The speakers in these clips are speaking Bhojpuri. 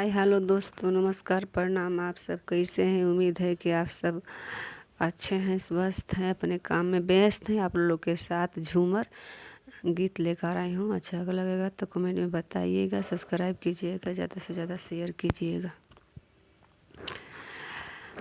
हाय हेलो दोस्तों, नमस्कार, प्रणाम। आप सब कैसे हैं? उम्मीद है कि आप सब अच्छे हैं, स्वस्थ हैं, अपने काम में व्यस्त हैं। आप लोग के साथ झूमर गीत लेकर आई हूँ। अच्छा लगेगा तो कमेंट में बताइएगा, सब्सक्राइब कीजिएगा, ज़्यादा से ज़्यादा शेयर कीजिएगा।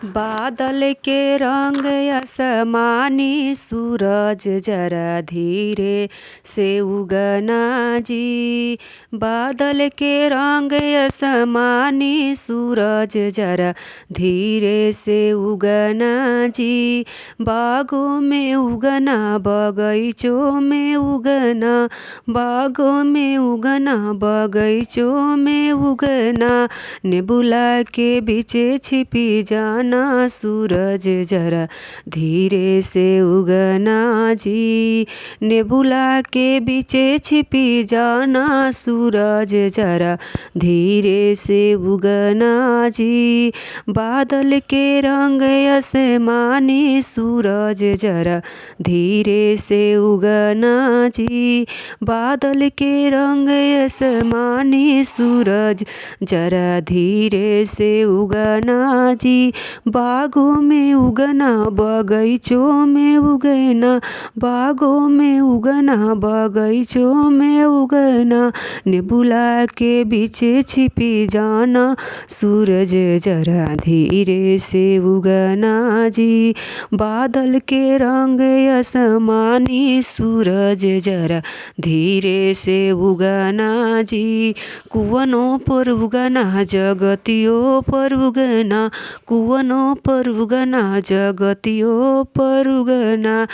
बादल के रंग आसमानी, सूरज जरा धीरे से उगना जी। बादल के रंग आसमानी, सूरज जरा धीरे से उगना जी। बागों में उगना, बगीचों में उगना, बागों में उगना, बगीचों में उगना। नेबुला के बीचे छिपी जाना, सूरज जरा धीरे से उगना जी। नेबुला के बीचे छिपी जाना, सूरज जरा धीरे से उगना जी। बादल के रंग आसमानी, सूरज जरा धीरे से उगना जी। बादल के रंग आसमानी, सूरज जरा धीरे से उगना जी। बागों में उगना, बगीचों में उगना, बागों में उगना, बगीचों में उगना। नेबुला के बीचे छिपी जाना, सूरज जरा धीरे से उगना जी। बादल के रंग आसमानी, सूरज जरा धीरे से उगना जी। कुवनों पर उगना, जगतियों पर उगना, कुवनों पर उगना, जगतियों पर उगना।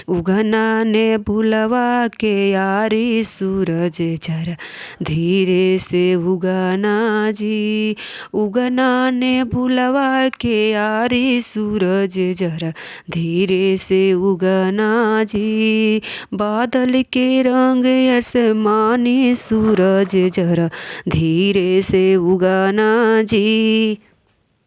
उगना नेबुलवा के यारी, सूरज जरा धीरे से उगना जी। उगना नेबुलवा के यारी, सूरज जरा धीरे से उगना जी। बादल के रंग आसमानी, सूरज जरा धीरे से उगना जी।